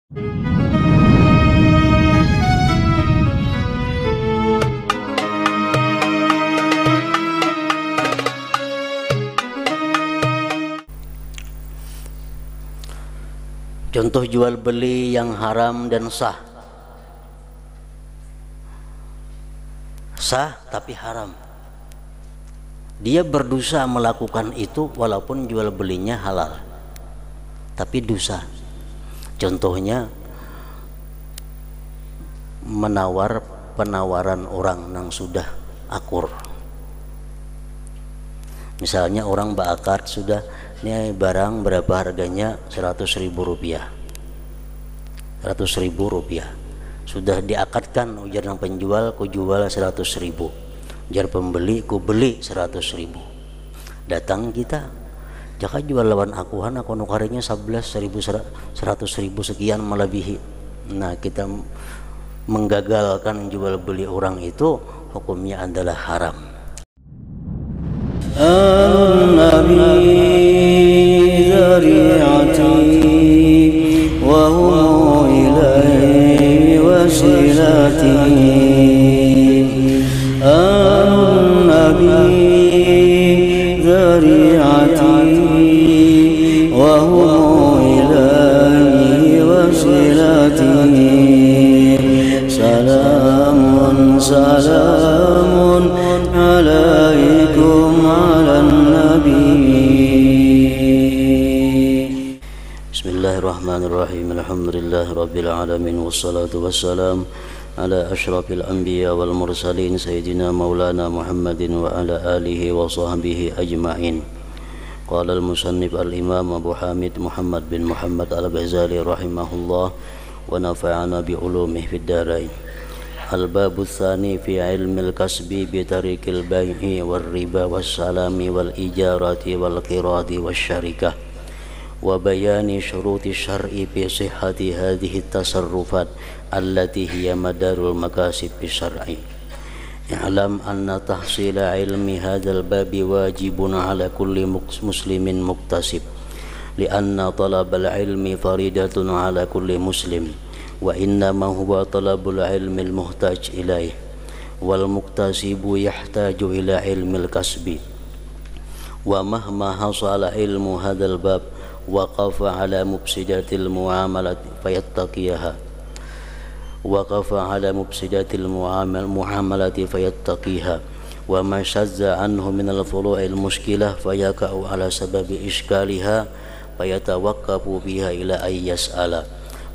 Contoh jual beli yang haram dan sah. Sah tapi haram. Dia berdosa melakukan itu walaupun jual belinya halal, tapi dosa. Contohnya menawar penawaran orang yang sudah akur. Misalnya orang berakad sudah, ini barang berapa harganya, 100.000 rupiah. 100.000 rupiah sudah diakadkan, ujar yang penjual ku jual 100.000, ujar pembeli ku beli 100.000. Datang kita, jaka jual lawan akuhan, aku nukarnya 11.000, 100.000 sekian melebihi. Nah, kita menggagalkan jual beli orang itu, hukumnya adalah haram. An-Nabi dzari'ati wa huwa ilaihi wasilati. An-Nabi dzari'ati wa huwa ilaihi wasilati. Salamun salamun alaikum ala nabi. Bismillahirrahmanirrahim. Alhamdulillahi rabbil alamin, wassalatu wassalam ala asyrafil anbiya wal mursalin sayyidina maulana Muhammadin wa ala alihi wa sahbihi ajma'in. Qala al-musannif al-imam Abu Hamid Muhammad bin Muhammad al-Ghazali rahimahullah wa nafa'ana bi ulumihi fid darain. Al-babu tsani fi ilmil kasbi bi tariqil bai'i wal riba was salami wal ijarati wal qiradi was syarikah wa bayani syuruti syar'i fi sihhati hadhihi tasarrufat allati hiya madarul makasib syar'i. I'lam anna tahsila ilmi hadzal babi wajibun ala kulli muslimin muktasib lianna talabal ilmi faridatun ala kulli muslim wa innama huwa talabul ilmi al-muhtaj ilaih wal muktasibu yahtaju ila ilmil kasbi wa mahma hasala ilmu hadzal bab waqafa ala mufsidatil muamalat fayattaqiyaha waqafa ala mufsidatil muamalati fayattaqiha wa ma shazza anhu min al-furu'il mushkilah fayaqa'u ala sababi iskaliha fayatawaqqafu biha ila ay yas'ala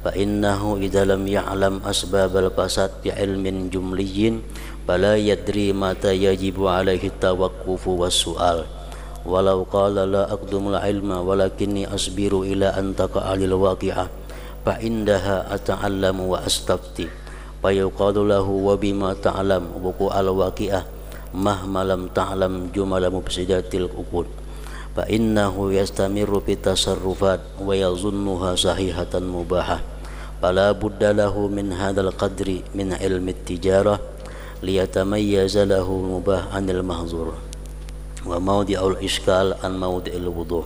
fa innahu idza lam ya'lam asbabal fasad bi ilmin jumliyyin fala yadri mata yajibu alaihi tawaqqufu was su'al walau qala la aqdumul ilma walakinni asbiru ila an taqa'alil waqi'ah fa indaha ata'allamu wa astafti fa yuqalu lahu wa bima ta'lam wuqu'al waqi'ah mahma lam ta'lam jumal mufsidatil uqud fa innahu yastamirru fi tasarrufat wa yazunnuha sahihatan mubahah fala budda lahu min hadzal qadri min ilmi tijarah liyatamayyaza lahu mubah anil mahzur wa mawdi'ul iskal an mawdi'il wudu'.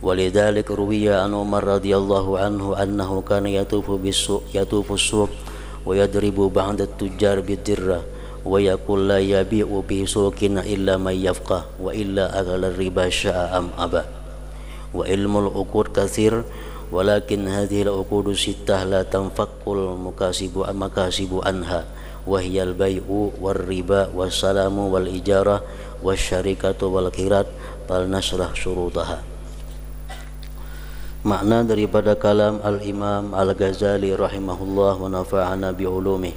Walidzalik ruwiya an Umar radhiyallahu anhu annahu kana yatufu as-suq wa yadribu ba'da at-tujjar bidirra wa yaqul la yabi'u bi suqin illa may yafqah wa illa aghala riba sya'a am aba. Wa ilmul uqud katsir walakin hadhihi al-uqud sittah la tanfaqul makasibu anha wa hiya al-bai'u war riba was salamu wal ijarah was syarikatu wal qirat fal nasrah syurutaha. Makna daripada kalam al-Imam Al-Ghazali rahimahullah wa nafa'ana bi ulumih,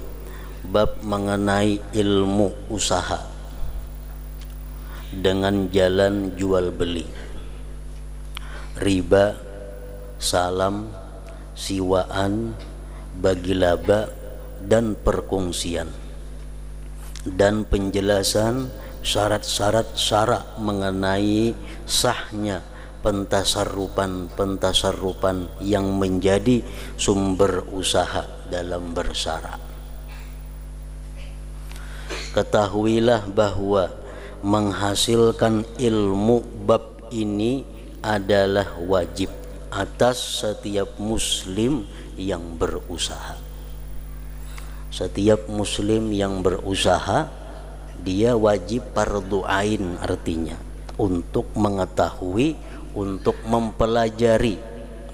bab mengenai ilmu usaha dengan jalan jual beli, riba, salam, siwaan, bagi laba dan perkongsian, dan penjelasan syarat-syarat syara mengenai sahnya pentasarrupan yang menjadi sumber usaha dalam bersara. Ketahuilah bahwa menghasilkan ilmu bab ini adalah wajib atas setiap muslim yang berusaha. Setiap muslim yang berusaha dia wajib fardhu ain, artinya untuk mengetahui, untuk mempelajari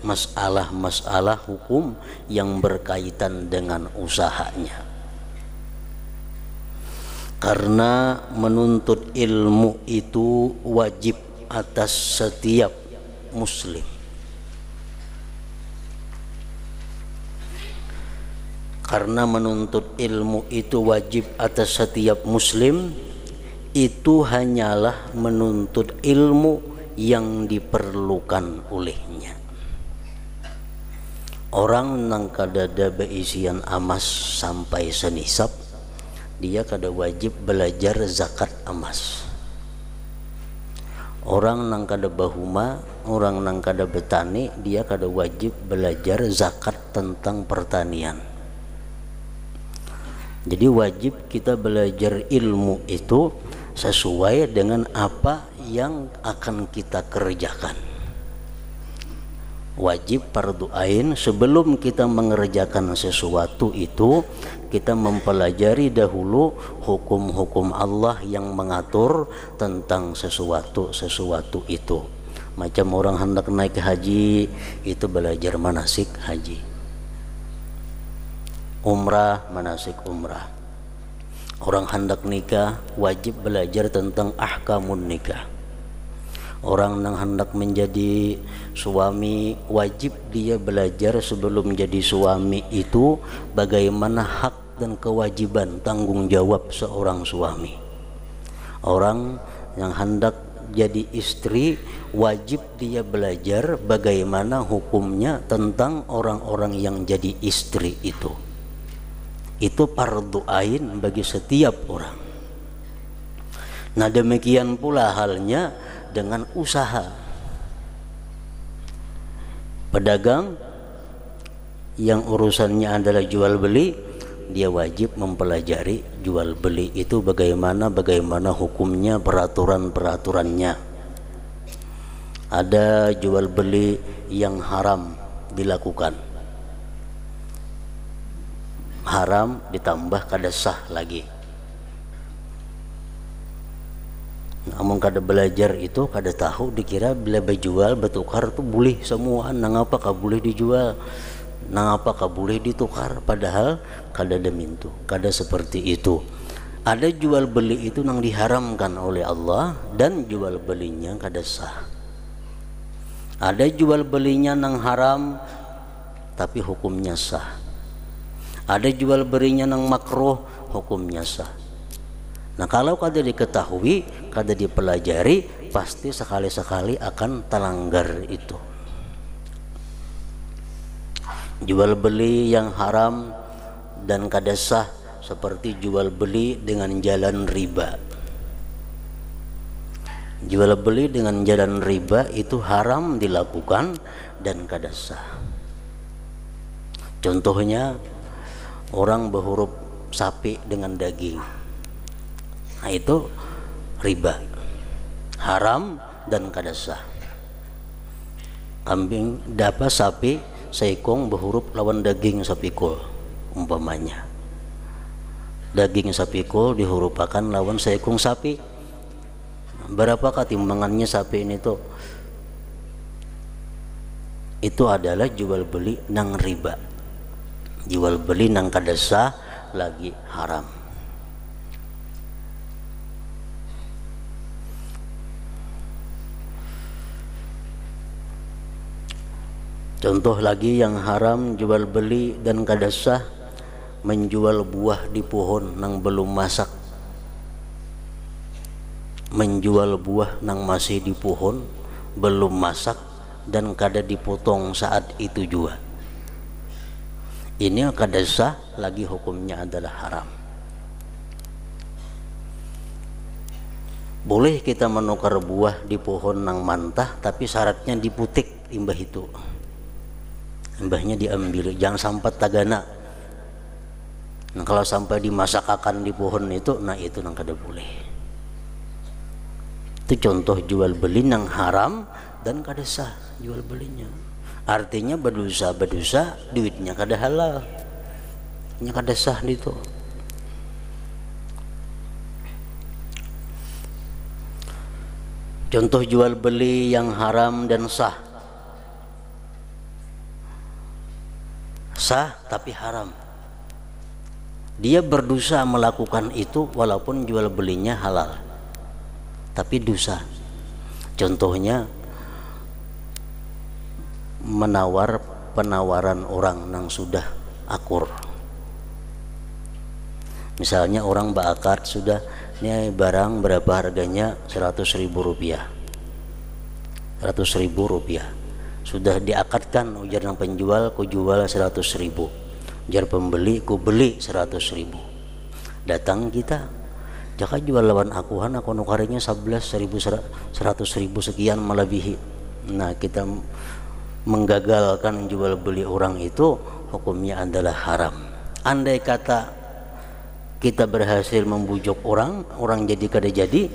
masalah-masalah hukum yang berkaitan dengan usahanya. Karena menuntut ilmu itu wajib atas setiap muslim. Karena menuntut ilmu itu wajib atas setiap muslim, itu hanyalah menuntut ilmu yang diperlukan olehnya. Orang nang kadada beisian amas sampai senisab, dia kada wajib belajar zakat emas. Orang nang kada bahuma, orang nang kada betani, dia kada wajib belajar zakat tentang pertanian. Jadi wajib kita belajar ilmu itu sesuai dengan apa yang akan kita kerjakan. Wajib fardhu ain, sebelum kita mengerjakan sesuatu itu kita mempelajari dahulu hukum-hukum Allah yang mengatur tentang sesuatu itu. Macam orang hendak naik haji itu belajar manasik haji, umrah manasik umrah. Orang hendak nikah wajib belajar tentang ahkamun nikah. Orang yang hendak menjadi suami wajib dia belajar sebelum menjadi suami itu bagaimana hak dan kewajiban tanggung jawab seorang suami. Orang yang hendak jadi istri wajib dia belajar bagaimana hukumnya tentang orang-orang yang jadi istri itu. Itu fardhu ain bagi setiap orang. Nah, demikian pula halnya dengan usaha. Pedagang yang urusannya adalah jual beli, dia wajib mempelajari jual beli itu bagaimana hukumnya, peraturannya. Ada jual beli yang haram dilakukan, haram ditambah kada sah lagi. Namun kada belajar itu kada tahu, dikira bila berjual bertukar tu boleh semua, nang apa ka boleh dijual, nang apa ka boleh ditukar, padahal kada demintu, kada seperti itu. Ada jual beli itu nang diharamkan oleh Allah dan jual belinya kada sah. Ada jual belinya nang haram tapi hukumnya sah. Ada jual belinya nang makruh, hukumnya sah. Nah, kalau kada diketahui, kada dipelajari, pasti sekali-sekali akan terlanggar itu. Jual beli yang haram dan kada sah seperti jual beli dengan jalan riba. Jual beli dengan jalan riba itu haram dilakukan dan kada sah. Contohnya orang berhuruf sapi dengan daging. Nah, itu riba, haram dan kada sah. Kambing dapat sapi seikong berhuruf lawan daging sapikul umpamanya. Daging sapikul dihurupakan lawan seikong sapi. Berapakah timbangannya sapi ini tuh? Itu adalah jual beli nang riba. Jual beli nang kada sah lagi haram. Contoh lagi yang haram jual beli dan kada sah, menjual buah di pohon nang belum masak. Menjual buah nang masih di pohon belum masak dan kada dipotong saat itu juga. Ini kada sah lagi, hukumnya adalah haram. Boleh kita menukar buah di pohon nang mantah tapi syaratnya diputik imbah itu. Imbahnya diambil, jangan sampai tagana. Nah, kalau sampai dimasakakan di pohon itu, nah itu nang kada boleh. Itu contoh jual beli nang haram dan kada sah jual belinya. Artinya berdosa duitnya kada halal, nya kada sah itu. Contoh jual beli yang haram dan sah. Sah tapi haram. Dia berdosa melakukan itu walaupun jual belinya halal, tapi dosa. Contohnya menawar penawaran orang yang sudah akur. Misalnya orang bakar sudah, ini barang berapa harganya, 100.000 rupiah, 100.000 rupiah. Sudah diakadkan, ujar yang penjual ku jual 100.000, ujar pembeli ku beli 100.000. Datang kita, jaka jual lawan akuhan, aku nukarinya 11.000, 100.000 sekian melebihi. Nah, kita menggagalkan jual beli orang itu, hukumnya adalah haram. Andai kata kita berhasil membujuk orang jadi kada jadi,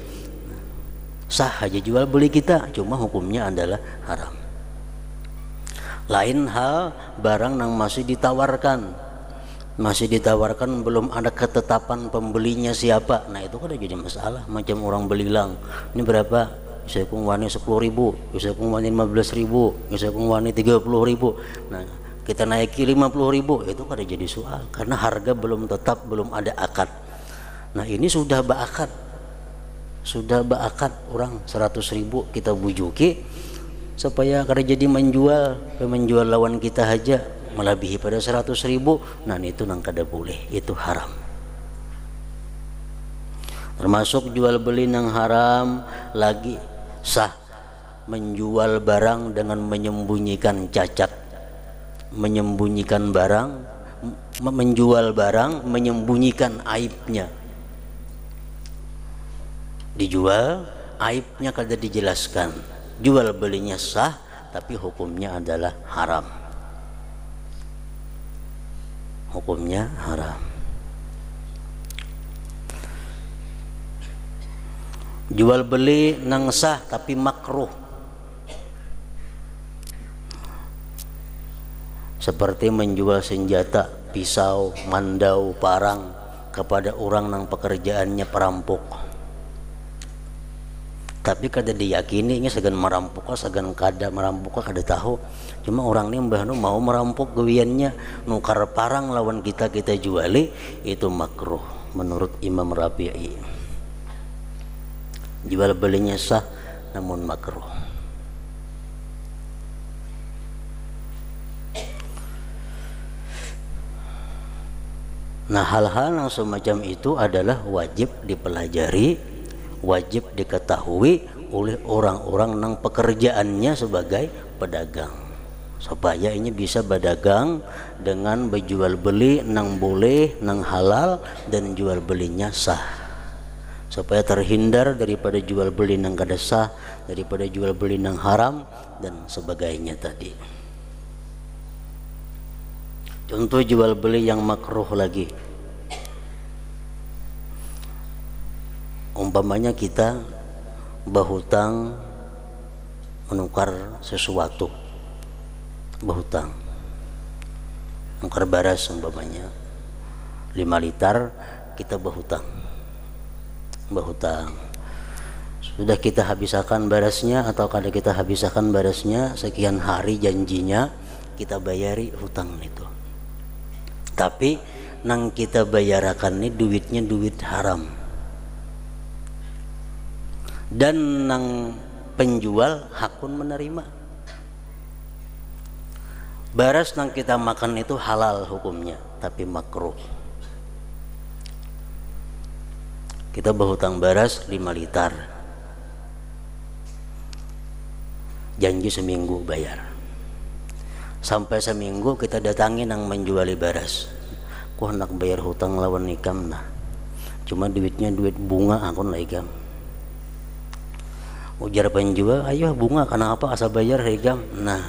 sah aja jual beli kita, cuma hukumnya adalah haram. Lain hal barang yang masih ditawarkan belum ada ketetapan pembelinya siapa, nah itu kada jadi masalah. Macam orang belilang, ini berapa, bisa kung wani 10.000, bisa kung wani 15.000, bisa kung wani 30.000. Nah kita naiki 50.000, itu kada jadi soal karena harga belum tetap, belum ada akad. Nah ini sudah beakad orang 100.000 kita bujuki supaya kada jadi menjual lawan kita aja melebihi pada 100.000. Nah itu nang kada boleh, itu haram. Termasuk jual beli nang haram lagi sah, menjual barang dengan menyembunyikan cacat, menjual barang menyembunyikan aibnya. Dijual, aibnya kada dijelaskan, jual belinya sah tapi hukumnya adalah haram. Hukumnya haram. Jual beli nang sah tapi makruh, seperti menjual senjata, pisau, mandau, parang kepada orang nang pekerjaannya perampok, tapi kada diyakini ini segan merampok, segan kada merampok, kada tahu. Cuma orang ini mbah mau merampok gawiannya, nukar parang lawan kita juali, itu makruh menurut Imam Rafi'i. Jual belinya sah namun makruh. Nah hal-hal yang semacam itu adalah wajib dipelajari, wajib diketahui oleh orang-orang yang pekerjaannya sebagai pedagang, supaya ini bisa berdagang dengan berjual beli nang boleh, nang halal, dan jual belinya sah, supaya terhindar daripada jual beli nang kada sah, daripada jual beli nang haram dan sebagainya tadi. Contoh jual beli yang makruh lagi, umpamanya kita berhutang menukar sesuatu, berhutang menukar baras, umpamanya 5 liter, kita berhutang, sudah kita habiskan barasnya atau kada kita habiskan barasnya, sekian hari janjinya kita bayari hutang itu, tapi nang kita bayarakan ini duitnya duit haram, dan nang penjual hakun menerima. Baras nang kita makan itu halal hukumnya, tapi makruh. Kita berhutang baras 5 liter, janji seminggu bayar. Sampai seminggu kita datangi nang menjuali baras, ku hendak bayar hutang lawan ikam, nah cuma duitnya duit bunga, aku ikam. Ujar penjual, ayo bunga, kenapa asa bayar ikam? Nah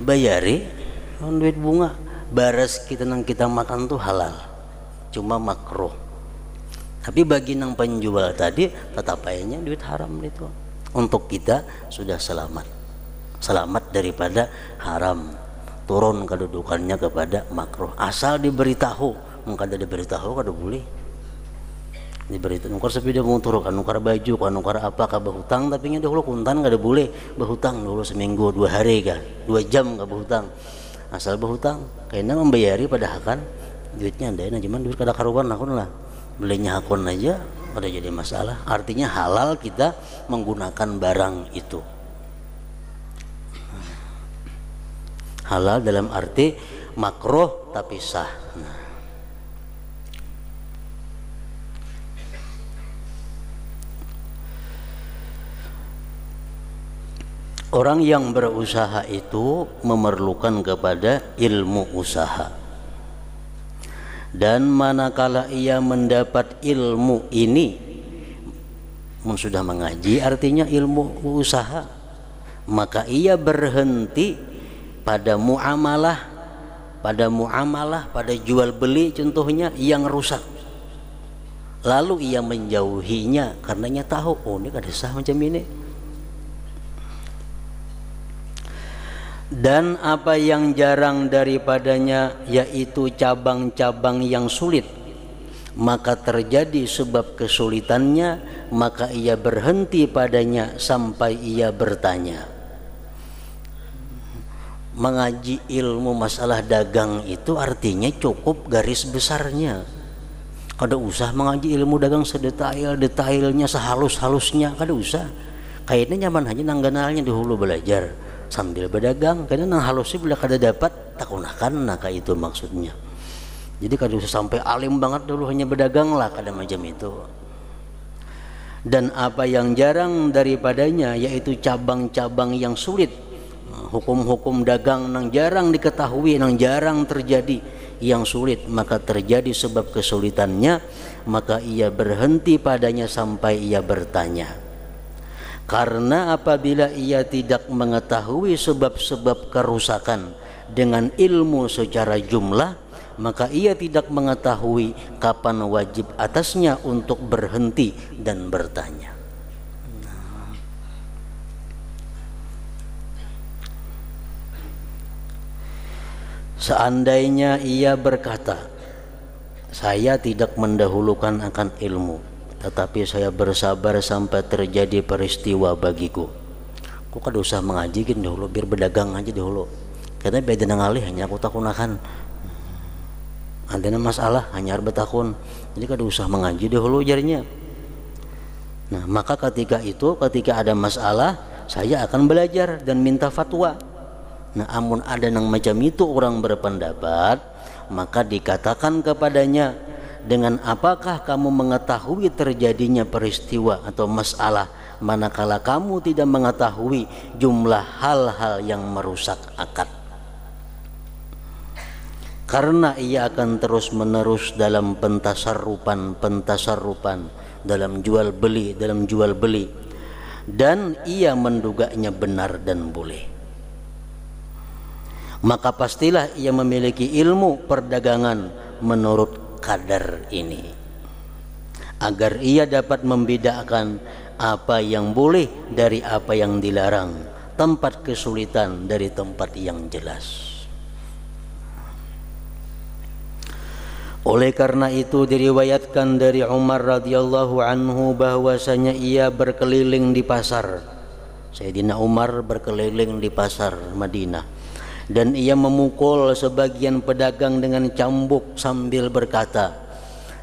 bayari duit bunga, baras kita nang kita makan tuh halal, cuma makruh. Tapi bagi nang penjual tadi tetap ayahnya duit haram itu, untuk kita sudah selamat. selamat daripada haram, turun kedudukannya kepada makruh. Asal diberitahu, mungkin diberitahu kada boleh. Diberitahu nukar sepeda motor, kan nukar baju, kan nukar apa, kan berhutang, tapi nya dahulu kuntan kada boleh berhutang dulu seminggu 2 hari kan, 2 jam kada berhutang. Asal berhutang, kayaknya membayari pada hakan duitnya ada, nah cuman duit kada karuan akun lah, belinya akun aja kada jadi masalah. Artinya halal kita menggunakan barang itu. Halal dalam arti makruh tapi sah. Nah. Orang yang berusaha itu memerlukan kepada ilmu usaha. Dan manakala ia mendapat ilmu ini, sudah mengaji artinya ilmu usaha, maka ia berhenti pada muamalah, pada jual beli contohnya yang rusak. Lalu ia menjauhinya karenanya tahu, oh ini kada sah macam ini. Dan apa yang jarang daripadanya yaitu cabang-cabang yang sulit, maka terjadi sebab kesulitannya, maka ia berhenti padanya sampai ia bertanya. Mengaji ilmu masalah dagang itu artinya cukup garis besarnya, kada usah mengaji ilmu dagang sedetail-detailnya, sehalus-halusnya, kada usah. Kayaknya nyaman aja nangganalnya dahulu belajar sambil berdagang, karena nang halusnya bila kada dapat takunakan, naka itu maksudnya. Jadi kada usah sampai alim banget dulu hanya berdagang lah, kada macam itu. Dan apa yang jarang daripadanya yaitu cabang-cabang yang sulit, hukum-hukum dagang nang jarang diketahui, nang jarang terjadi, yang sulit, maka terjadi sebab kesulitannya, maka ia berhenti padanya sampai ia bertanya. Karena apabila ia tidak mengetahui sebab-sebab kerusakan dengan ilmu secara jumlah, maka ia tidak mengetahui kapan wajib atasnya untuk berhenti dan bertanya. Seandainya ia berkata, saya tidak mendahulukan akan ilmu, tetapi saya bersabar sampai terjadi peristiwa bagiku, aku kada usah mengaji kan dahulu, biar berdagang aja dahulu, karena beda nangali hanya aku takunakan, ada masalah hanya bertakun, jadi kada usah mengaji dahulu jarinya. Nah maka ketika ada masalah, saya akan belajar dan minta fatwa. Nah amun ada nang macam itu orang berpendapat, maka dikatakan kepadanya, dengan apakah kamu mengetahui terjadinya peristiwa atau masalah manakala kamu tidak mengetahui jumlah hal-hal yang merusak akad? Karena ia akan terus menerus dalam pentasarrupan, dalam jual beli, dan ia menduganya benar dan boleh, maka pastilah ia memiliki ilmu perdagangan menurut kadar ini, agar ia dapat membedakan apa yang boleh dari apa yang dilarang, tempat kesulitan dari tempat yang jelas. Oleh karena itu diriwayatkan dari Umar radhiyallahu anhu bahwasanya ia berkeliling di pasar. Sayyidina Umar berkeliling di pasar Madinah, dan ia memukul sebagian pedagang dengan cambuk sambil berkata,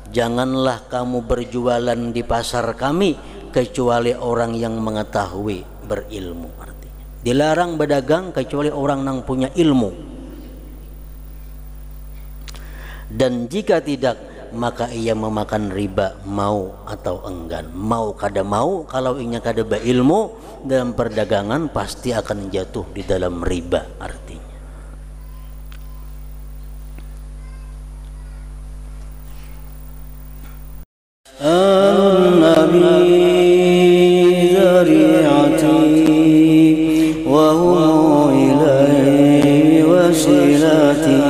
janganlah kamu berjualan di pasar kami kecuali orang yang mengetahui, berilmu. Artinya dilarang berdagang kecuali orang yang punya ilmu, dan jika tidak maka ia memakan riba, mau atau enggan. Mau kada mau, kalau inya kada berilmu dalam perdagangan pasti akan jatuh di dalam riba artinya. النبي ذريعتي وهو إليه وسيلتي